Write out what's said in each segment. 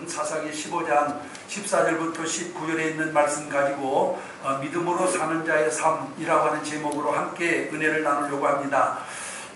말씀 사사기 15장 14절부터 19절에 있는 말씀 가지고 믿음으로 사는 자의 삶이라고 하는 제목으로 함께 은혜를 나누려고 합니다.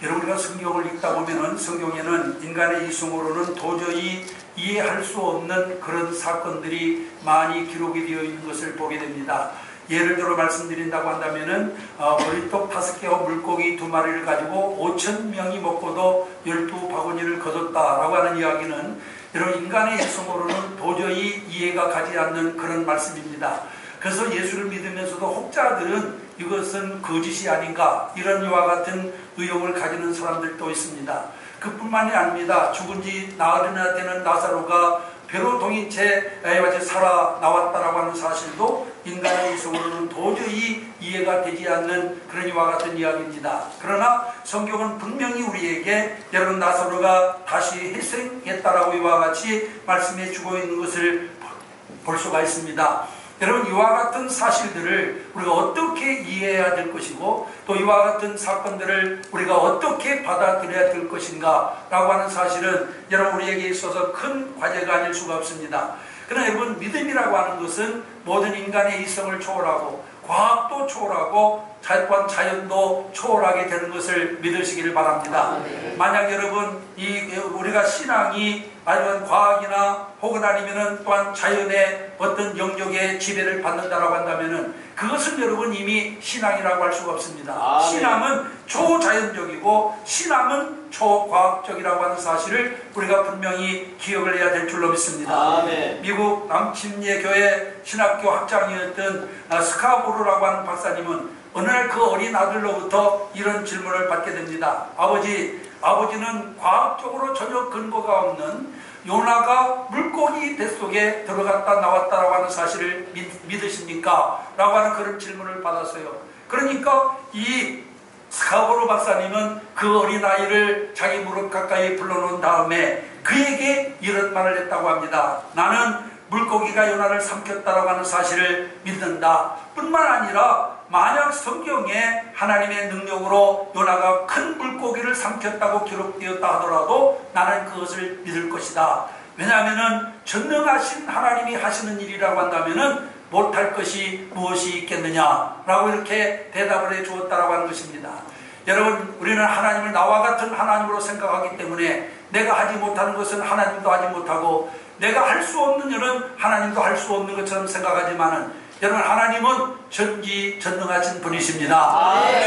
여러분, 우리가 성경을 읽다 보면은 성경에는 인간의 이성으로는 도저히 이해할 수 없는 그런 사건들이 많이 기록이 되어 있는 것을 보게 됩니다. 예를 들어 말씀드린다고 한다면은 보리떡 5개와 물고기 2마리를 가지고 5,000명이 먹고도 12바구니를 거뒀다라고 하는 이야기는 여러분, 인간의 이성으로는 도저히 이해가 가지 않는 그런 말씀입니다. 그래서 예수를 믿으면서도 혹자들은 이것은 거짓이 아닌가, 이런 이와 같은 의혹을 가지는 사람들도 있습니다. 그뿐만이 아닙니다. 죽은 지 나흘이나 되는 나사로가 배로 동인 채 살아 나왔다라고 하는 사실도 인간의 이성으로는 도저히 이해가 되지 않는 그런 이와 같은 이야기입니다. 그러나 성경은 분명히 우리에게 여러분, 나사로가 다시 회생했다라고 이와 같이 말씀해 주고 있는 것을 볼 수가 있습니다. 여러분, 이와 같은 사실들을 우리가 어떻게 이해해야 될 것이고, 또 이와 같은 사건들을 우리가 어떻게 받아들여야 될 것인가 라고 하는 사실은 여러분, 우리에게 있어서 큰 과제가 아닐 수가 없습니다. 그러나 여러분, 믿음이라고 하는 것은 모든 인간의 이성을 초월하고 과학도 초월하고 또한 자연도 초월하게 되는 것을 믿으시기를 바랍니다. 만약 여러분, 우리가 신앙이 아니면 과학이나 혹은 아니면은 또한 자연의 어떤 영역의 지배를 받는다라고 한다면은 그것은 여러분 이미 신앙이라고 할 수가 없습니다. 신앙은 초자연적이고 신앙은 초과학적이라고 하는 사실을 우리가 분명히 기억을 해야 될 줄로 믿습니다. 미국 남침예 교회 신학교 학장이었던 스카보르라고 하는 박사님은 어느 날 그 어린 아들로부터 이런 질문을 받게 됩니다. 아버지는 과학적으로 전혀 근거가 없는 요나가 물고기 뱃속에 들어갔다 나왔다라고 하는 사실을 믿으십니까? 라고 하는 그런 질문을 받았어요. 그러니까 이 스카보르 박사님은 그 어린아이를 자기 무릎 가까이 불러놓은 다음에 그에게 이런 말을 했다고 합니다. 나는 물고기가 요나를 삼켰다라고 하는 사실을 믿는다. 뿐만 아니라 만약 성경에 하나님의 능력으로 요나가 큰 물고기를 삼켰다고 기록되었다 하더라도 나는 그것을 믿을 것이다. 왜냐하면 전능하신 하나님이 하시는 일이라고 한다면 못할 것이 무엇이 있겠느냐라고 이렇게 대답을 해 주었다라고 하는 것입니다. 여러분, 우리는 하나님을 나와 같은 하나님으로 생각하기 때문에 내가 하지 못하는 것은 하나님도 하지 못하고 내가 할 수 없는 일은 하나님도 할 수 없는 것처럼 생각하지만은 여러분, 하나님은 전지전능하신 분이십니다.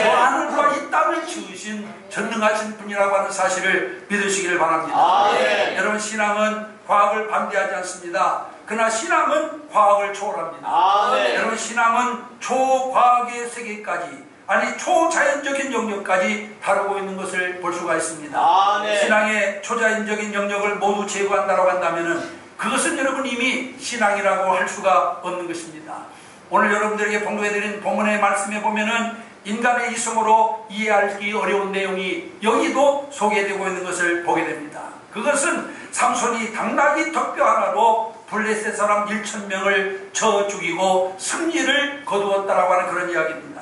저 하늘과 이 땅을 지으신 전능하신 분이라고 하는 사실을 믿으시기를 바랍니다. 여러분, 신앙은 과학을 반대하지 않습니다. 그러나 신앙은 과학을 초월합니다. 여러분, 신앙은 초과학의 세계까지, 아니 초자연적인 영역까지 다루고 있는 것을 볼 수가 있습니다. 신앙의 초자연적인 영역을 모두 제거한다고 한다면 그것은 여러분 이미 신앙이라고 할 수가 없는 것입니다. 오늘 여러분들에게 봉독해드린 본문의 말씀에 보면은 인간의 이성으로 이해하기 어려운 내용이 여기도 소개되고 있는 것을 보게 됩니다. 그것은 삼손이 당나귀 턱뼈 하나로 블레셋 사람 1,000명을 쳐 죽이고 승리를 거두었다라고 하는 그런 이야기입니다.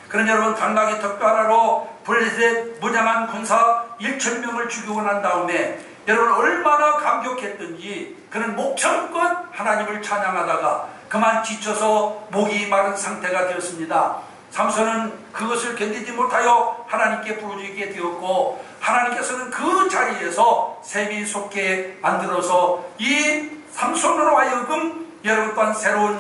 그런 여러분, 당나귀 턱뼈 하나로 블레셋 무장한 군사 1,000명을 죽이고 난 다음에 여러분 얼마나 감격했던지 그는 목청껏 하나님을 찬양하다가 그만 지쳐서 목이 마른 상태가 되었습니다. 삼손은 그것을 견디지 못하여 하나님께 부르짖게 되었고 하나님께서는 그 자리에서 샘이 솟게 만들어서 이 삼손으로 하여금 여러분 또한 새로운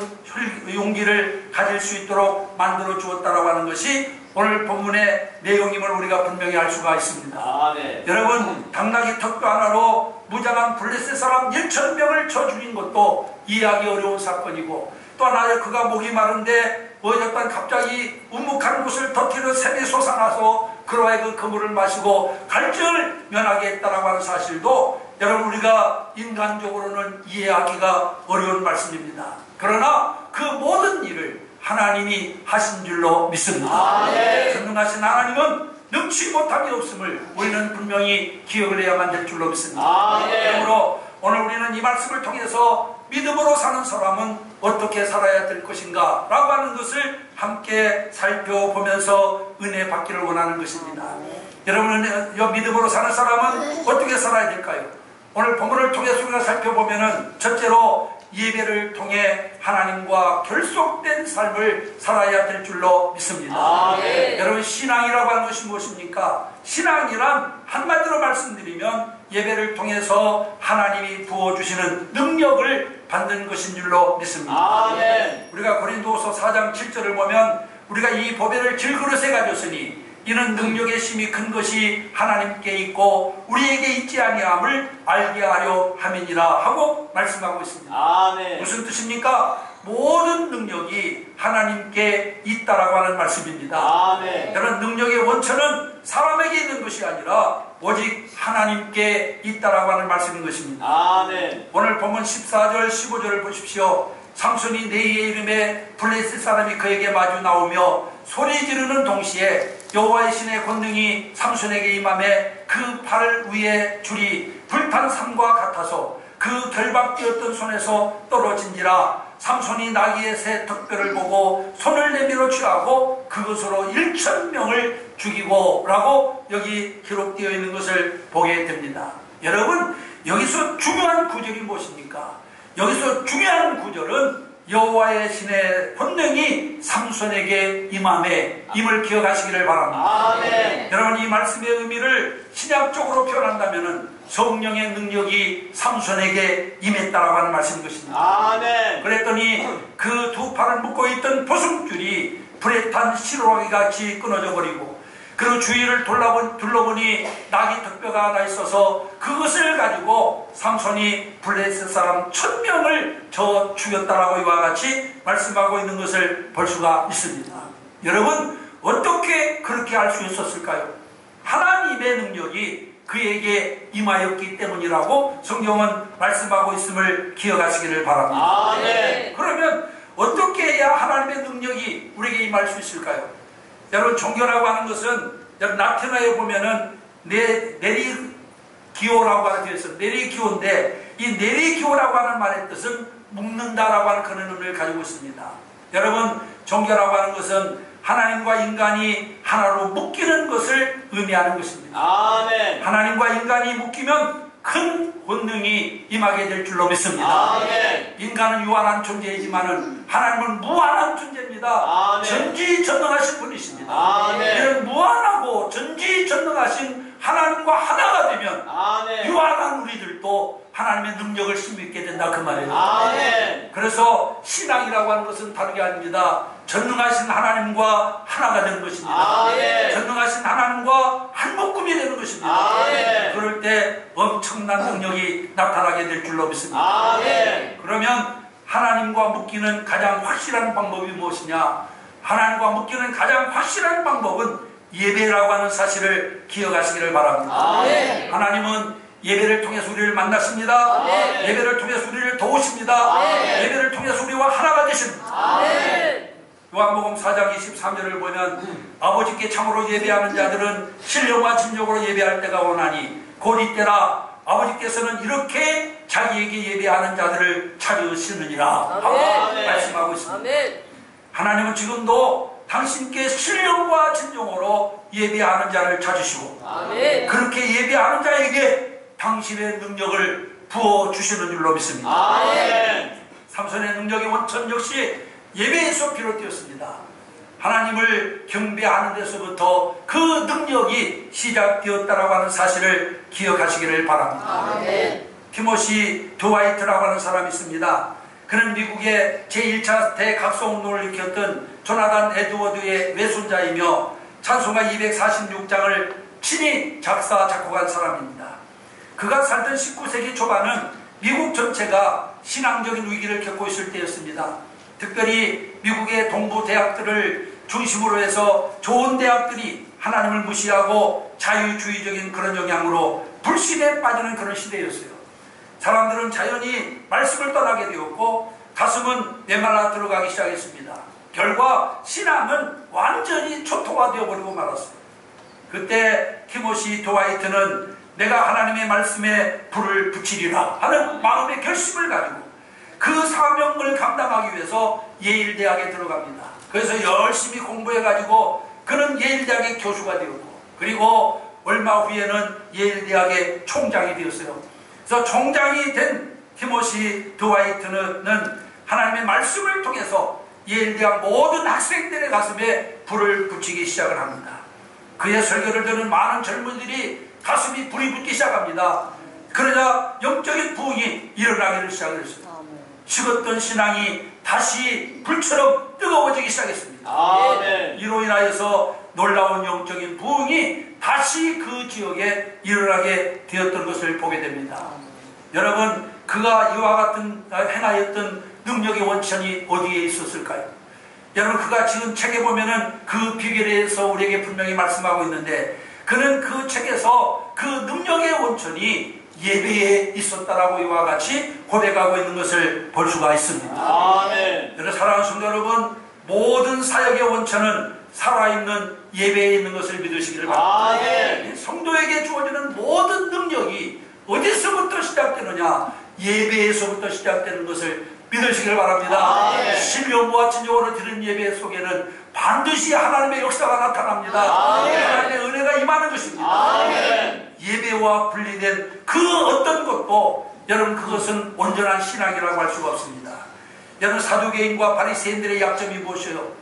용기를 가질 수 있도록 만들어 주었다라고 하는 것이 오늘 본문의 내용임을 우리가 분명히 알 수가 있습니다. 여러분, 당나귀 턱뼈 하나로 무장한 블레셋 사람 1,000명을 쳐 죽인 것도 이해하기 어려운 사건이고, 또 하나 그가 목이 마른데 어젯밤 갑자기 우묵한 곳을 터뜨려 샘이 솟아나서 그로 하여금 그 물을 마시고 갈증을 면하게 했다라고 하는 사실도 여러분 우리가 인간적으로는 이해하기가 어려운 말씀입니다. 그러나 그 모든 일을 하나님이 하신 줄로 믿습니다. 전능하신 하나님은 능치 못함이 없음을 우리는 분명히 기억을 해야만 될 줄로 믿습니다. 그러므로 오늘 우리는 이 말씀을 통해서 믿음으로 사는 사람은 어떻게 살아야 될 것인가 라고 하는 것을 함께 살펴보면서 은혜 받기를 원하는 것입니다. 여러분은 믿음으로 사는 사람은 어떻게 살아야 될까요? 오늘 본문을 통해서 우리가 살펴보면은 첫째로 예배를 통해 하나님과 결속된 삶을 살아야 될 줄로 믿습니다. 여러분, 신앙이라고 하는 것이 무엇입니까? 신앙이란 한마디로 말씀드리면 예배를 통해서 하나님이 부어주시는 능력을 받는 것인 줄로 믿습니다. 우리가 고린도후서 4장 7절을 보면 우리가 이 보배를 질그릇에 가졌으니 이는 능력의 심이 큰 것이 하나님께 있고 우리에게 있지 아니함을 알게 하려 함이니라 하고 말씀하고 있습니다. 무슨 뜻입니까? 모든 능력이 하나님께 있다라고 하는 말씀입니다. 여러분, 능력의 원천은 사람에게 있는 것이 아니라 오직 하나님께 있다라고 하는 말씀인 것입니다. 오늘 본문 14절 15절을 보십시오. 삼손이 네이의 이름에 블레셋 사람이 그에게 마주 나오며 소리 지르는 동시에 여호와의 신의 권능이 삼손에게 임함에 그 팔 위에 줄이 불탄 삼과 같아서 그 결박되었던 손에서 떨어진지라. 삼손이 나귀의 새 턱뼈를 보고 손을 내밀어 취하고 그것으로 1,000명을 죽이고 라고 여기 기록되어 있는 것을 보게 됩니다. 여러분, 여기서 중요한 구절이 무엇입니까? 여기서 중요한 구절은 여호와의 신의 권능이 삼손에게 임을 기억하시기를 바랍니다. 여러분, 이 말씀의 의미를 신약적으로 표현한다면 성령의 능력이 삼손에게 임했다라고 하는 말씀인 것입니다. 그랬더니 그 두 팔을 묶고 있던 보승줄이 불에 탄 시로라기 같이 끊어져 버리고 그 주위를 둘러보니 나귀 턱뼈가 하나 있어서 그것을 가지고 삼손이 블레셋 사람 1,000명을 저 죽였다라고 이와 같이 말씀하고 있는 것을 볼 수가 있습니다. 여러분, 어떻게 그렇게 할 수 있었을까요? 하나님의 능력이 그에게 임하였기 때문이라고 성경은 말씀하고 있음을 기억하시기를 바랍니다. 그러면 어떻게 해야 하나님의 능력이 우리에게 임할 수 있을까요? 여러분, 종교라고 하는 것은 여러분 라틴어에 보면은 내리기오라고 되어 있어요. 내리기오인데 이 내리기오라고 하는 말의 뜻은 묶는다라고 하는 그런 의미를 가지고 있습니다. 여러분, 종교라고 하는 것은 하나님과 인간이 하나로 묶이는 것을 의미하는 것입니다. 하나님과 인간이 묶이면 큰 권능이 임하게 될 줄로 믿습니다. 인간은 유한한 존재이지만 하나님은 무한한 존재입니다. 전지전능하신 분이십니다. 이런 무한하고 전지전능하신 하나님과 하나가 되면 유한한 우리들도 하나님의 능력을 힘입게 된다, 그 말이에요. 그래서 신앙이라고 하는 것은 다른 게 아닙니다. 전능하신 하나님과 하나가 되는 것입니다. 전능하신 하나님과 한 묶음이 되는 것입니다. 그럴 때 엄청난 능력이 나타나게 될 줄로 믿습니다. 그러면 하나님과 묶이는 가장 확실한 방법이 무엇이냐? 하나님과 묶이는 가장 확실한 방법은 예배라고 하는 사실을 기억하시기를 바랍니다. 하나님은 예배를 통해서 우리를 만나십니다. 예배를 통해서 우리를 도우십니다. 예배를 통해서 우리와 하나가 되십니다. 요한복음 4장 23절을 보면 아버지께 참으로 예배하는 자들은 신령과 진정으로 예배할 때가 오나니 곧 이때라 아버지께서는 이렇게 자기에게 예배하는 자들을 찾으시느니라 하고 말씀하고 있습니다. 하나님은 지금도 당신께 신령과 진정으로 예배하는 자를 찾으시고 그렇게 예배하는 자에게 당신의 능력을 부어주시는 줄로 믿습니다. 삼손의 능력의 원천 역시 예배에서 비롯되었습니다. 하나님을 경배하는 데서부터 그 능력이 시작되었다라고 하는 사실을 기억하시기를 바랍니다. 티모시 드와이트라고 하는 사람이 있습니다. 그는 미국의 제1차 대각성운동을 일으켰던 조나단 에드워드의 외손자이며 찬송가 246장을 친히 작사 작곡한 사람입니다. 그가 살던 19세기 초반은 미국 전체가 신앙적인 위기를 겪고 있을 때였습니다. 특별히 미국의 동부 대학들을 중심으로 해서 좋은 대학들이 하나님을 무시하고 자유주의적인 그런 영향으로 불신에 빠지는 그런 시대였어요. 사람들은 자연히 말씀을 떠나게 되었고 가슴은 메말라 들어가기 시작했습니다. 결과 신앙은 완전히 초토화되어 버리고 말았어요. 그때 티모시 드와이트는 내가 하나님의 말씀에 불을 붙이리라 하는 마음의 결심을 가지고 그 사명을 감당하기 위해서 예일대학에 들어갑니다. 그래서 열심히 공부해가지고 그는 예일대학의 교수가 되었고 그리고 얼마 후에는 예일대학의 총장이 되었어요. 그래서 총장이 된 티모시 드와이트는 하나님의 말씀을 통해서 예일에 대한 모든 학생들의 가슴에 불을 붙이기 시작을 합니다. 그의 설교를 듣는 많은 젊은이들이 가슴이 불이 붙기 시작합니다. 그러자 영적인 부흥이 일어나기를 시작했습니다. 식었던 신앙이 다시 불처럼 뜨거워지기 시작했습니다. 아멘. 이로 인하여서 놀라운 영적인 부흥이 다시 그 지역에 일어나게 되었던 것을 보게 됩니다. 여러분, 그가 이와 같은 행하였던 능력의 원천이 어디에 있었을까요? 여러분, 그가 지금 책에 보면은 그 비결에 대해서 우리에게 분명히 말씀하고 있는데, 그는 그 책에서 그 능력의 원천이 예배에 있었다라고 이와 같이 고백하고 있는 것을 볼 수가 있습니다. 아멘. 여러분, 사랑하는 성도 여러분, 모든 사역의 원천은 살아있는 예배에 있는 것을 믿으시기를 바랍니다. 아멘. 성도에게 주어지는 모든 능력이 어디서부터 시작되느냐? 예배에서부터 시작되는 것을 믿으시기를 바랍니다. 신령과 진정으로 드리는 예배 속에는 반드시 하나님의 역사가 나타납니다. 하나님의 은혜가 임하는 것입니다. 아멘. 예배와 분리된 그 어떤 것도 여러분, 그것은 온전한 신앙이라고 할 수가 없습니다. 여러분, 사두개인과 바리새인들의 약점이 무엇이에요?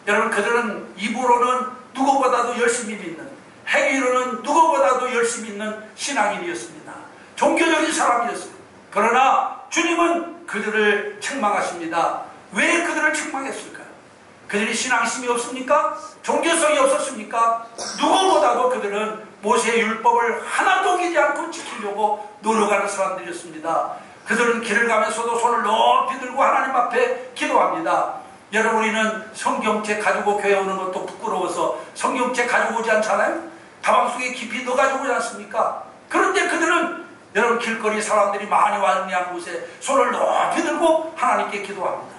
여러분, 그들은 입으로는 누구보다도 열심히 믿는, 행위로는 누구보다도 열심히 있는 신앙인이었습니다. 종교적인 사람이었어요. 그러나 주님은 그들을 책망하십니다. 왜 그들을 책망했을까요? 그들이 신앙심이 없습니까? 종교성이 없었습니까? 누구보다도 그들은 모세의 율법을 하나도 어기지 않고 지키려고 노력하는 사람들이었습니다. 그들은 길을 가면서도 손을 높이 들고 하나님 앞에 기도합니다. 여러분, 우리는 성경책 가지고 교회 오는 것도 부끄러워서 성경책 가지고 오지 않잖아요? 가방 속에 깊이 넣어가지고 오지 않습니까? 그런데 그들은 여러분, 길거리 사람들이 많이 왔냐는 곳에 손을 높이 들고 하나님께 기도합니다.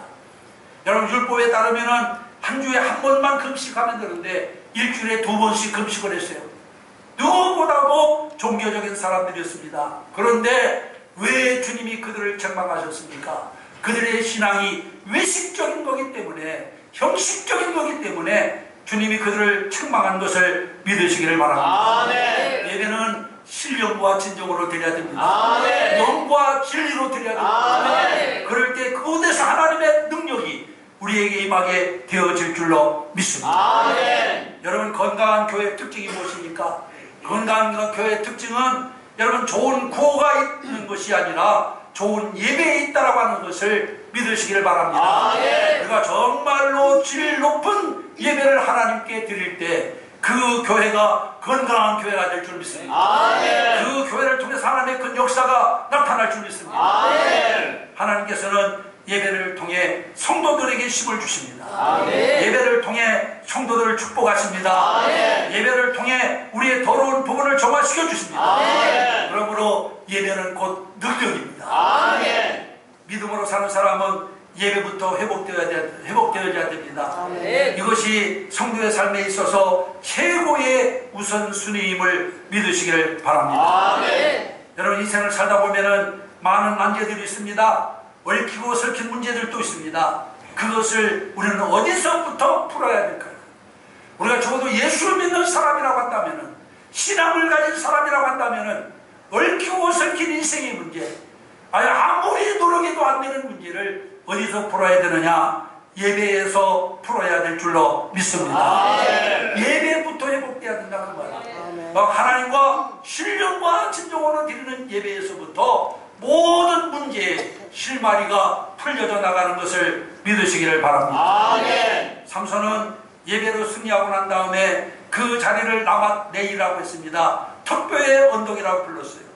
여러분, 율법에 따르면은 한 주에 한 번만 금식하면 되는데 일주일에 2번씩 금식을 했어요. 누구보다도 종교적인 사람들이었습니다. 그런데 왜 주님이 그들을 책망하셨습니까? 그들의 신앙이 외식적인 거기 때문에, 형식적인 거기 때문에 주님이 그들을 책망한 것을 믿으시기를 바랍니다. 아멘. 예배는 신령과 진정으로 드려야 됩니다. 아멘. 영과 진리로 드려야 됩니다. 아멘. 그럴 때 그곳에서 하나님의 능력이 우리에게 임하게 되어질 줄로 믿습니다. 아멘. 여러분, 건강한 교회의 특징이 무엇입니까? 건강한 교회의 특징은 여러분, 좋은 구호가 있는 것이 아니라 좋은 예배에 있다라고 하는 것을 믿으시기를 바랍니다. 아멘. 우리가 정말로 질 높은 예배를 하나님께 드릴 때 그 교회가 건강한 교회가 될 줄 믿습니다. 아멘. 그 교회를 통해서 하나님의 큰 역사가 나타날 줄 믿습니다. 아멘. 하나님께서는 예배를 통해 성도들에게 힘을 주십니다. 아멘. 예배를 통해 성도들을 축복하십니다. 아멘. 예배를 통해 우리의 더러운 부분을 정화시켜 주십니다. 아멘. 그러므로 예배는 곧 능력입니다. 아멘. 믿음으로 사는 사람은 예배부터 회복되어야 됩니다. 아멘. 이것이 성도의 삶에 있어서 최고의 우선순위임을 믿으시기를 바랍니다. 아멘. 여러분, 인생을 살다 보면은 많은 난제들이 있습니다. 얽히고 설킨 문제들도 있습니다. 그것을 우리는 어디서부터 풀어야 될까요? 우리가 적어도 예수를 믿는 사람이라고 한다면은, 신앙을 가진 사람이라고 한다면은, 얽히고 설킨 인생의 문제, 아무리 노력해도 안 되는 문제를 어디서 풀어야 되느냐? 예배에서 풀어야 될 줄로 믿습니다. 아멘. 예배부터 회복돼야 된다는 거예요. 하나님과 신령과 진정으로 드리는 예배에서부터 모든 문제의 실마리가 풀려져 나가는 것을 믿으시기를 바랍니다. 아멘. 삼손은 예배로 승리하고 난 다음에 그 자리를 나맛네이라고 했습니다. 턱뼈의 언덕이라고 불렀어요.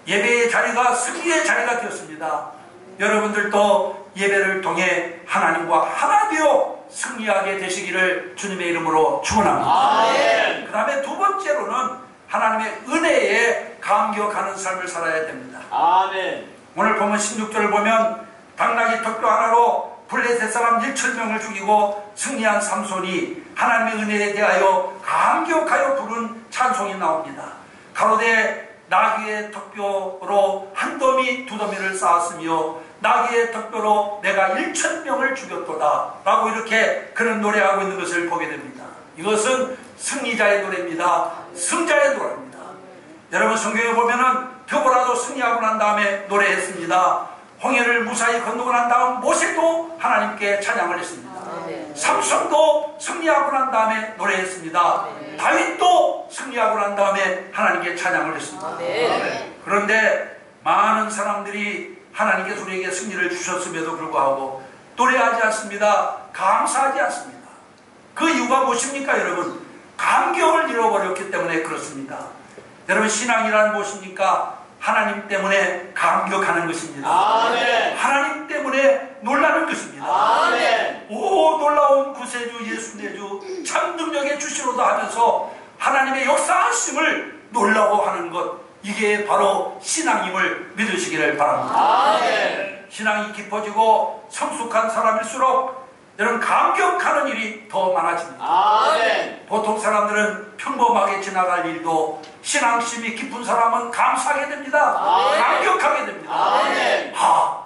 예배의 자리가 승리의 자리가 되었습니다. 여러분들도 예배를 통해 하나님과 하나 되어 승리하게 되시기를 주님의 이름으로 축원합니다. 아멘. 그 다음에 두 번째로는 하나님의 은혜에 감격하는 삶을 살아야 됩니다. 아멘. 오늘 보면 16절을 보면 당나귀 턱뼈 하나로 블레셋 사람 1,000명을 죽이고 승리한 삼손이 하나님의 은혜에 대하여 감격하여 부른 찬송이 나옵니다. 가로되 나귀의 턱뼈로 한 더미 두 더미를 쌓았으며 나귀의 턱뼈로 내가 1,000명을 죽였도다 라고 이렇게 그런 노래하고 있는 것을 보게 됩니다. 이것은 승리자의 노래입니다. 승자의 노래입니다. 여러분, 성경에 보면은 드보라도 승리하고 난 다음에 노래했습니다. 홍해를 무사히 건너고 난 다음 모세도 하나님께 찬양을 했습니다. 삼손도 승리하고 난 다음에 노래했습니다. 다윗도 승리하고 난 다음에 하나님께 찬양을 했습니다. 그런데 많은 사람들이 하나님께서 우리에게 승리를 주셨음에도 불구하고 노래하지 않습니다. 감사하지 않습니다. 그 이유가 무엇입니까, 여러분? 감격을 잃어버렸기 때문에 그렇습니다. 여러분, 신앙이란 무엇입니까? 하나님 때문에 감격하는 것입니다. 아멘. 하나님 때문에 놀라는 것입니다. 아멘. 오, 놀라운 구세주 예수 내주 참 능력의 주시로다 하면서 하나님의 역사하심을 놀라워하는 것, 이게 바로 신앙임을 믿으시기를 바랍니다. 아멘. 신앙이 깊어지고 성숙한 사람일수록 여러분, 감격하는 일이 더 많아집니다. 아멘. 보통 사람들은 평범하게 지나갈 일도 신앙심이 깊은 사람은 감사하게 됩니다. 아멘. 감격하게 됩니다. 아멘.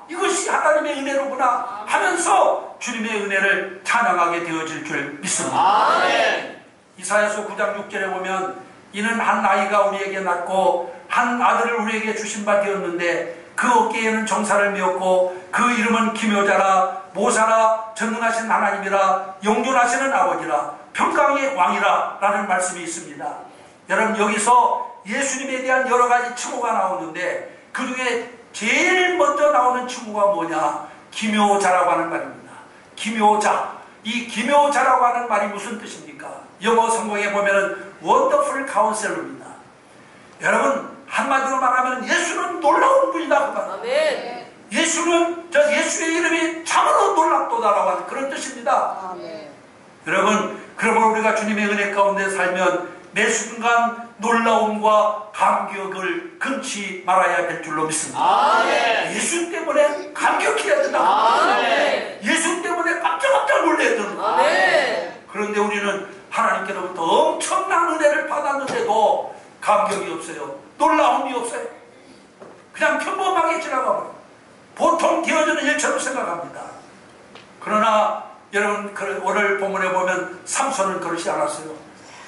이것이 하나님의 은혜로구나 하면서 주님의 은혜를 찬양하게 되어질 줄 믿습니다. 아멘. 이사야서 9장 6절에 보면 이는 한 아이가 우리에게 낳고 한 아들을 우리에게 주신 바 되었는데 그 어깨에는 정사를 메었고 그 이름은 기묘자라 모사라 전능하신 하나님이라 영존하시는 아버지라 평강의 왕이라 라는 말씀이 있습니다. 여러분, 여기서 예수님에 대한 여러 가지 칭호가 나오는데 그 중에 제일 먼저 나오는 칭호가 뭐냐? 기묘자라고 하는 말입니다. 기묘자. 이 기묘자라고 하는 말이 무슨 뜻입니까? 영어 성경에 보면은 원더풀 카운셀러입니다. 여러분, 한마디로 말하면 예수는 놀라운 분이다 그 말입니다. 아멘. 예수는 예수의 이름이 참으로 놀랍도다라고 하는 그런 뜻입니다. 아멘. 여러분, 그러면 우리가 주님의 은혜 가운데 살면 매 순간 놀라움과 감격을 금치 말아야 될 줄로 믿습니다. 아멘. 예수 때문에 감격해야 된다. 아멘. 예수 때문에 깜짝깜짝 놀라야 된다. 아멘. 그런데 우리는 하나님께로부터 엄청난 은혜를 받았는데도 감격이 없어요. 놀라움이 없어요. 그냥 평범하게 지나가버려요. 보통 되어지는 일처럼 생각합니다. 그러나 여러분, 오늘 본문에 보면 삼손은 그렇지 않았어요.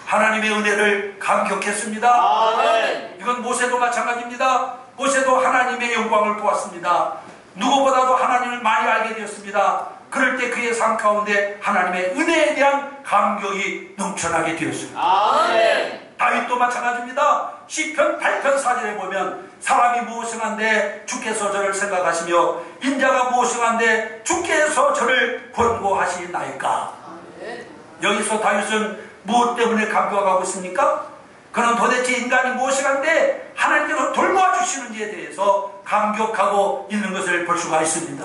하나님의 은혜를 감격했습니다. 아멘. 이건 모세도 마찬가지입니다. 모세도 하나님의 영광을 보았습니다. 누구보다도 하나님을 많이 알게 되었습니다. 그럴 때 그의 삶 가운데 하나님의 은혜에 대한 감격이 넘쳐나게 되었습니다. 아멘. 다윗도 마찬가지입니다. 시편 8편 4절에 보면 사람이 무엇인한데 주께서 저를 생각하시며 인자가 무엇인한데 주께서 저를 권고하시나이까. 여기서 다윗은 무엇 때문에 감격하고 있습니까? 그는 도대체 인간이 무엇인한데 하나님께서 돌보아주시는지에 대해서 감격하고 있는 것을 볼 수가 있습니다.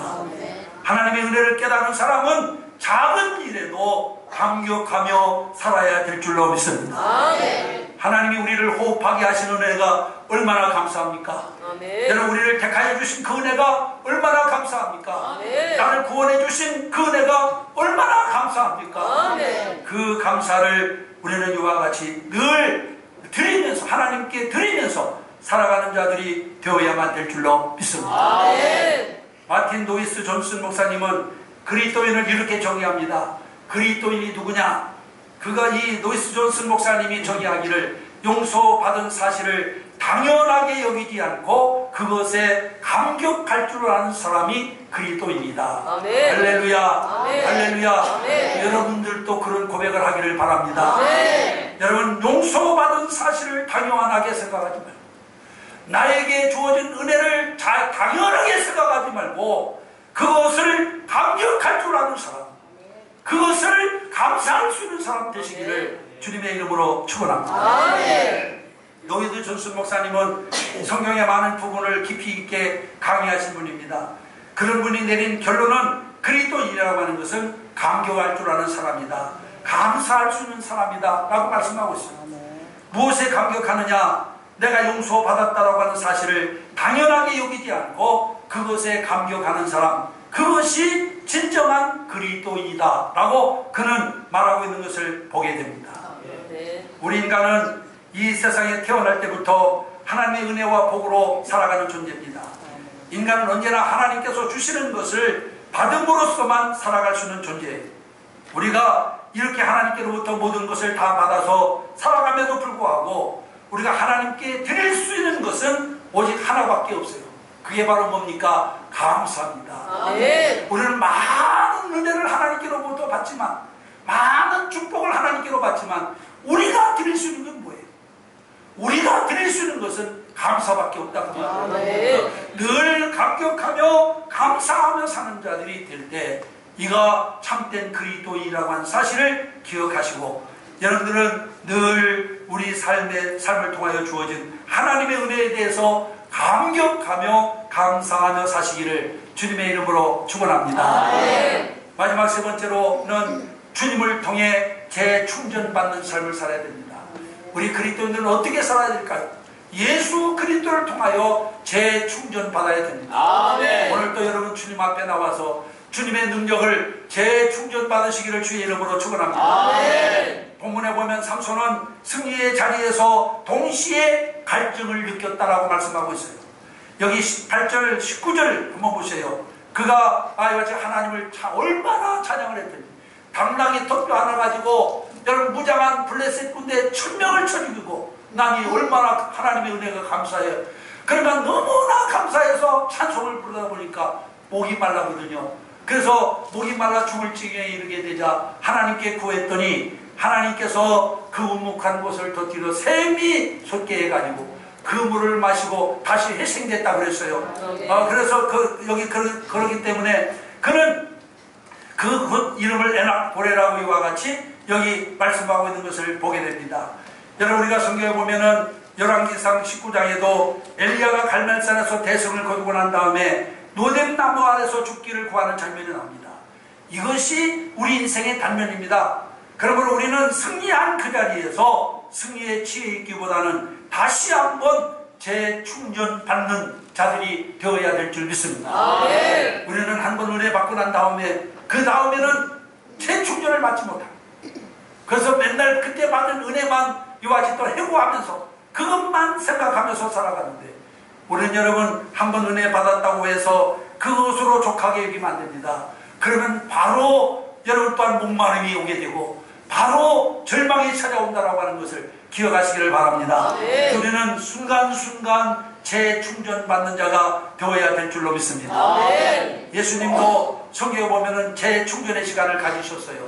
하나님의 은혜를 깨닫는 사람은 작은 일에도 감격하며 살아야 될 줄로 믿습니다. 아멘. 하나님이 우리를 호흡하게 하시는 은혜가 얼마나 감사합니까? 아멘. 여러분, 우리를 택하여 주신 그 은혜가 얼마나 감사합니까? 아멘. 나를 구원해 주신 그 은혜가 얼마나 감사합니까? 아멘. 그 감사를 우리는 이와 같이 늘 드리면서, 하나님께 드리면서 살아가는 자들이 되어야만 될 줄로 믿습니다. 아멘. 마틴 노이스 존슨 목사님은 그리스도인을 이렇게 정의합니다. 그리스도인이 누구냐? 그가 이 노이스 존슨 목사님이 정의하기를 용서받은 사실을 당연하게 여기지 않고 그것에 감격할 줄 아는 사람이 그리스도인이다. 아멘. 할렐루야. 아멘. 할렐루야. 아멘. 여러분들도 그런 고백을 하기를 바랍니다. 아멘. 여러분, 용서받은 사실을 당연하게 생각하지 말고 나에게 주어진 은혜를 당연하게 생각하지 말고 그것을 감격할 줄 아는 사람, 그것을 감사할 수 있는 사람 되시기를 주님의 이름으로 축원합니다. 아멘. 노이드 존슨 목사님은 성경의 많은 부분을 깊이 있게 강의하신 분입니다. 그런 분이 내린 결론은 그리스도인이라고 하는 것은 감격할 줄 아는 사람이다, 감사할 수 있는 사람이다 라고 말씀하고 있습니다. 무엇에 감격하느냐? 내가 용서받았다라고 하는 사실을 당연하게 여기지 않고 그것에 감격하는 사람, 그것이 진정한 그리스도인이다 라고 그는 말하고 있는 것을 보게 됩니다. 우리 인간은 이 세상에 태어날 때부터 하나님의 은혜와 복으로 살아가는 존재입니다. 인간은 언제나 하나님께서 주시는 것을 받음으로써만 살아갈 수 있는 존재예요. 우리가 이렇게 하나님께로부터 모든 것을 다 받아서 살아감에도 불구하고 우리가 하나님께 드릴 수 있는 것은 오직 하나밖에 없어요. 그게 바로 뭡니까? 감사합니다. 아멘. 우리는 많은 은혜를 하나님께로부터 받지만, 많은 축복을 하나님께로 받지만, 우리가 드릴 수 있는 건 뭐예요? 우리가 드릴 수 있는 것은 감사밖에 없다고 말합니다. 늘 감격하며 감사하며 사는 자들이 될 때, 이가 참된 그리스도인이라고 하는 사실을 기억하시고, 여러분들은 늘 우리 삶을 통하여 주어진 하나님의 은혜에 대해서 감격하며 감사하며 사시기를 주님의 이름으로 축원합니다. 마지막 세 번째로는 주님을 통해 재충전받는 삶을 살아야 됩니다. 우리 그리스도인들은 어떻게 살아야 될까요? 예수 그리스도를 통하여 재충전받아야 됩니다. 아멘. 오늘도 여러분 주님 앞에 나와서 주님의 능력을 재충전받으시기를 주의 이름으로 축원합니다. 아멘. 본문에 보면 삼손은 승리의 자리에서 동시에 갈증을 느꼈다라고 말씀하고 있어요. 여기 8절 19절 한번 보세요. 그가 이같이 하나님을 얼마나 찬양을 했더니 당나귀 덮여 하나 가지고 여러분 무장한 블레셋 군대 1000명을 쳐 죽이고 남이 얼마나 하나님의 은혜가 감사해요. 그러니까 너무나 감사해서 찬송을 부르다 보니까 목이 말라거든요. 그래서 목이 말라 죽을 지경에 이르게 되자 하나님께 구했더니 하나님께서 그 우묵한 곳을 덧뒤로 샘이 솟게 해가지고 그 물을 마시고 다시 회생됐다 그랬어요. 그래서 여기 그러기 때문에 그는 그 이름을 에낙보레라고 이와 같이 여기 말씀하고 있는 것을 보게 됩니다. 여러분 우리가 성경에 보면은 열왕기상 19장에도 엘리야가 갈멜산에서 대성을 거두고 난 다음에 노뎀나무 아래서 죽기를 구하는 장면이 나옵니다. 이것이 우리 인생의 단면입니다. 그러므로 우리는 승리한 그 자리에서 승리에 취해 있기보다는 다시 한번 재충전받는 자들이 되어야 될 줄 믿습니다. 아멘. 우리는 한번 은혜 받고 난 다음에 그 다음에는 재충전을 받지 못합니다. 그래서 맨날 그때 받은 은혜만 이와 같이 또 해고하면서 그것만 생각하면서 살아가는데 우리는 여러분 한번 은혜 받았다고 해서 그것으로 족하게 여기면 안 됩니다. 그러면 바로 여러분 또한 목마름이 오게 되고 바로 절망이 찾아온다라고 하는 것을 기억하시기를 바랍니다. 우리는 순간순간 재충전받는 자가 되어야 될 줄로 믿습니다. 예수님도 성경에 보면 재충전의 시간을 가지셨어요.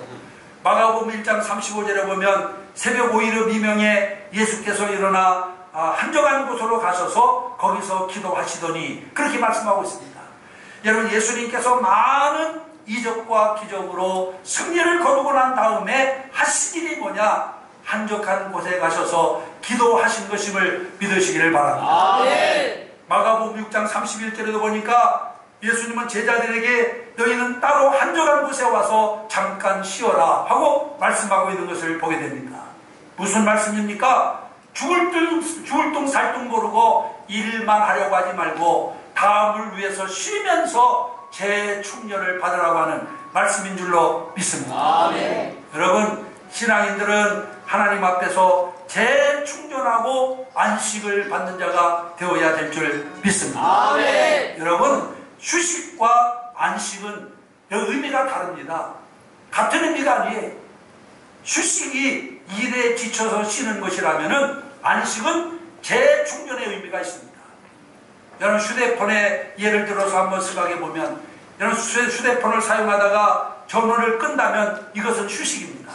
마가복음 1장 35절에 보면 새벽 5일의 미명에 예수께서 일어나 한적한 곳으로 가셔서 거기서 기도하시더니 그렇게 말씀하고 있습니다. 여러분 예수님께서 많은 이적과 기적으로 승리를 거두고 난 다음에 하신 일이 뭐냐? 한적한 곳에 가셔서 기도하신 것임을 믿으시기를 바랍니다. 마가복음 6장 31절에도 보니까 예수님은 제자들에게 너희는 따로 한적한 곳에 와서 잠깐 쉬어라 하고 말씀하고 있는 것을 보게 됩니다. 무슨 말씀입니까? 죽을 둥 살 둥 모르고 일만 하려고 하지 말고 다음을 위해서 쉬면서 재충전을 받으라고 하는 말씀인 줄로 믿습니다. 여러분 신앙인들은 하나님 앞에서 재충전하고 안식을 받는 자가 되어야 될 줄 믿습니다. 여러분 휴식과 안식은 의미가 다릅니다. 같은 의미가 아니에요. 휴식이 일에 지쳐서 쉬는 것이라면 안식은 재충전의 의미가 있습니다. 여러분 휴대폰에 예를 들어서 한번 생각해 보면 여러분 휴대폰을 사용하다가 전원을 끈다면 이것은 휴식입니다.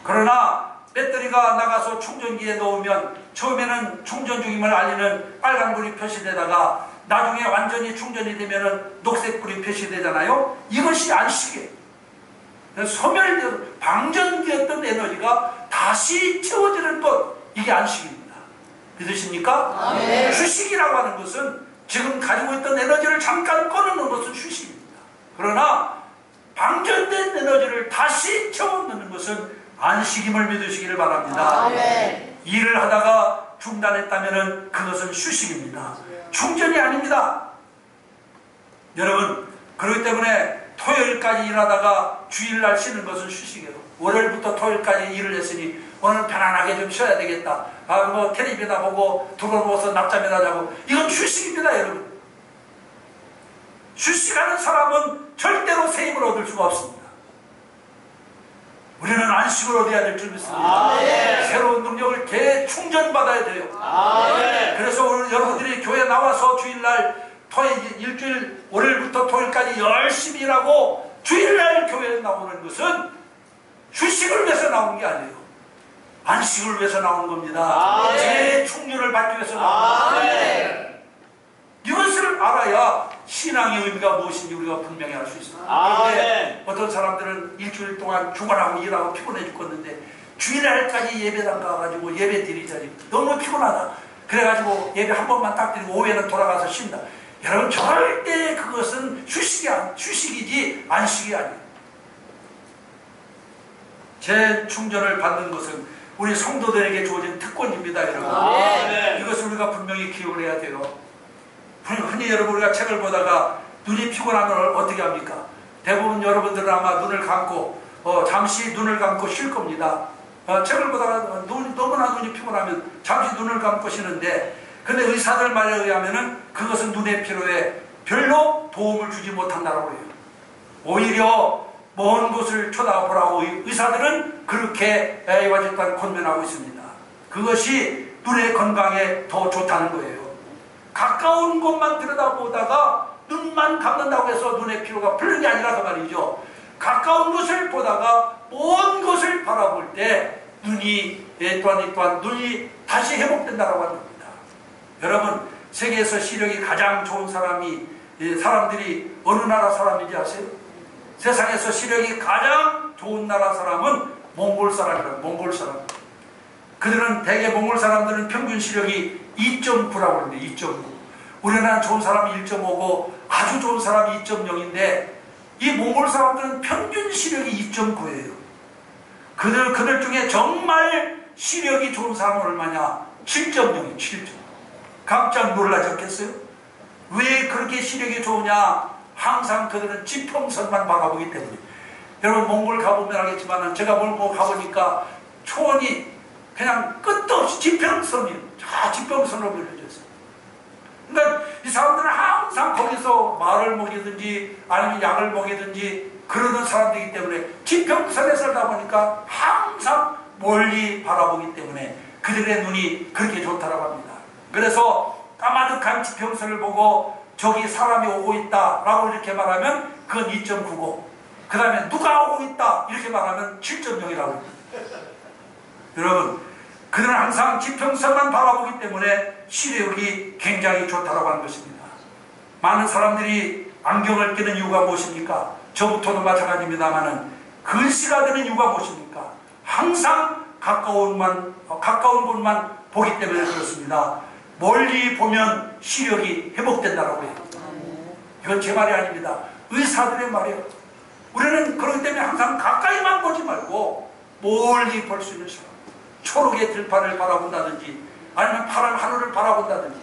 그러나 배터리가 나가서 충전기에 넣으면 처음에는 충전 중임을 알리는 빨간불이 표시되다가 나중에 완전히 충전이 되면 녹색불이 표시되잖아요. 이것이 안식이에요. 소멸되어 방전되었던 에너지가 다시 채워지는 것, 이게 안식입니다. 믿으십니까? 휴식이라고 하는 것은 지금 가지고 있던 에너지를 잠깐 꺼내는 것은 휴식입니다. 그러나 방전된 에너지를 다시 채워넣는 것은 안식임을 믿으시기를 바랍니다. 일을 하다가 중단했다면 그것은 휴식입니다. 충전이 아닙니다. 여러분 그렇기 때문에 토요일까지 일하다가 주일날 쉬는 것은 휴식이에요. 월요일부터 토요일까지 일을 했으니 오늘 편안하게 좀 쉬어야 되겠다. 뭐 텔레비나 보고 들어누워서 낮잠이나 자고 이건 휴식입니다. 여러분 휴식하는 사람은 절대로 새 힘을 얻을 수가 없습니다. 우리는 안식을 얻어야 될 줄 믿습니다. 새로운 능력을 재충전받아야 돼요. 그래서 오늘 여러분들이 교회 나와서 주일날 일주일 월요일부터 토요일까지 열심히 일하고 주일날 교회에 나오는 것은 휴식을 위해서 나오는 게 아니에요. 안식을 위해서 나오는 겁니다. 재충전을 받기 위해서 나오는 겁니다. 이것을 알아야 신앙의 의미가 무엇인지 우리가 분명히 알 수 있습니다. 그런데 어떤 사람들은 일주일 동안 주간하고 일하고 피곤해 죽겠는데 주일날까지 예배당 가가지고 예배 드리자니 너무 피곤하다. 그래가지고 예배 한 번만 딱 드리고 오후에는 돌아가서 쉰다. 여러분 절대 그것은 휴식이지 안식이 아니에요. 재충전을 받는 것은 우리 성도들에게 주어진 특권입니다. 여러분 이것을 우리가 분명히 기억을 해야 돼요. 흔히 여러분 우리가 책을 보다가 눈이 피곤하면 어떻게 합니까? 대부분 여러분들은 아마 눈을 감고 잠시 눈을 감고 쉴 겁니다. 책을 보다가 너무나 눈이 피곤하면 잠시 눈을 감고 쉬는데, 근데 의사들 말에 의하면은 그것은 눈의 피로에 별로 도움을 주지 못한다고 해요. 오히려 먼 곳을 쳐다보라고 의사들은 그렇게 이와짓단 권면하고 있습니다. 그것이 눈의 건강에 더 좋다는 거예요. 가까운 곳만 들여다보다가 눈만 감는다고 해서 눈의 피로가 풀는 게 아니라서 말이죠. 가까운 것을 보다가 먼 것을 바라볼 때 눈이 또한 눈이 다시 회복된다고 하는 겁니다. 여러분 세계에서 시력이 가장 좋은 사람들이 어느 나라 사람인지 아세요? 세상에서 시력이 가장 좋은 나라 사람은 몽골 사람이라고. 몽골 사람. 그들은 대개 몽골 사람들은 평균 시력이 2.9라고 하는데 2.9. 우리나라 좋은 사람이 1.5고 아주 좋은 사람이 2.0인데 이 몽골 사람들은 평균 시력이 2.9예요. 그들 중에 정말 시력이 좋은 사람은 얼마냐? 7.0이에요. 7.0. 깜짝 놀라셨겠어요? 왜 그렇게 시력이 좋으냐? 항상 그들은 지평선만 바라보기 때문에. 여러분 몽골 가보면 알겠지만 제가 몽골 가보니까 초원이 그냥 끝도 없이 지평선이에요. 다 지평선으로 그려져 있어요. 그러니까 이 사람들은 항상 거기서 말을 먹이든지 아니면 약을 먹이든지 그러는 사람들이기 때문에 지평선에 살다 보니까 항상 멀리 바라보기 때문에 그들의 눈이 그렇게 좋다고 합니다. 그래서 까마득한 지평선을 보고 저기 사람이 오고 있다 라고 이렇게 말하면 그건 2.9고 그 다음에 누가 오고 있다 이렇게 말하면 7.0이라고 합니다. 여러분 그들은 항상 지평선만 바라보기 때문에 시력이 굉장히 좋다고 하는 것입니다. 많은 사람들이 안경을 끼는 이유가 무엇입니까? 저부터도 마찬가지입니다만 글씨가 되는 이유가 무엇입니까? 항상 가까운 곳만 보기 때문에 그렇습니다. 멀리 보면 시력이 회복된다고 해요. 이건 제 말이 아닙니다. 의사들의 말이에요. 우리는 그렇기 때문에 항상 가까이만 보지 말고 멀리 볼 수 있는 사람, 초록의 들판을 바라본다든지 아니면 파란 하늘을 바라본다든지.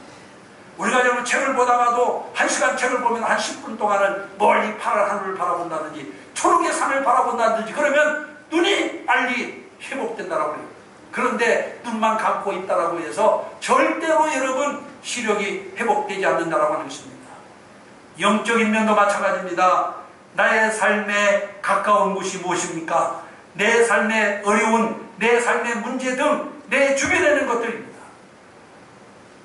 우리가 여러분 책을 보다가도 1시간 책을 보면 한 10분 동안은 멀리 파란 하늘을 바라본다든지 초록의 산을 바라본다든지 그러면 눈이 빨리 회복된다고 해요. 그런데 눈만 감고 있다라고 해서 절대로 여러분 시력이 회복되지 않는다라고 하는 것입니다. 영적인 면도 마찬가지입니다. 나의 삶에 가까운 곳이 무엇입니까? 내 삶의 어려운, 내 삶의 문제 등 내 주변에 있는 것들입니다.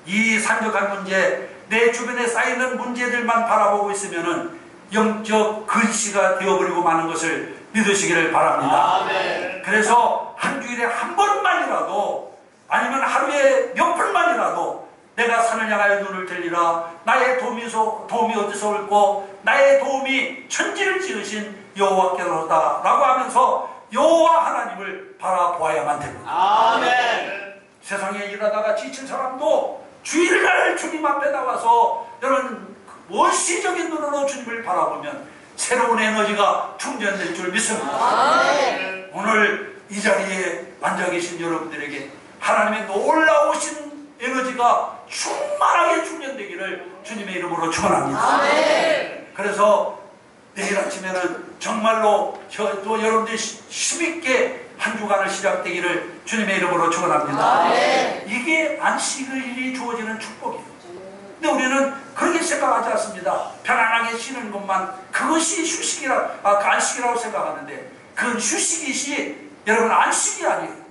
이 산적한 문제, 내 주변에 쌓이는 문제들만 바라보고 있으면은 영적 근시가 되어버리고 마는 것을 믿으시기를 바랍니다. 아멘. 그래서 한 주일에 한 번만이라도 아니면 하루에 몇 분만이라도 내가 산을 향하여 눈을 들리라. 나의 도움이 어디서 올고 나의 도움이 천지를 지으신 여호와께로다 라고 하면서 여호와 하나님을 바라보아야만 됩니다. 아멘. 세상에 일하다가 지친 사람도 주일날 주님 앞에 나와서 이런 원시적인 눈으로 주님을 바라보면 새로운 에너지가 충전될 줄 믿습니다. 아멘. 오늘 이 자리에 앉아 계신 여러분들에게 하나님의 놀라우신 에너지가 충만하게 충전되기를 주님의 이름으로 축원합니다. 아멘. 그래서 내일 아침에는 정말로 또 여러분들이 힘있게 한 주간을 시작되기를 주님의 이름으로 축원합니다. 아멘. 이게 안식일이 주어지는 축복이에요. 근데 우리는 그렇게 생각하지 않습니다. 편안하게 쉬는 것만 그것이 안식이라고 생각하는데 그건 휴식이시 여러분 안식이 아니에요.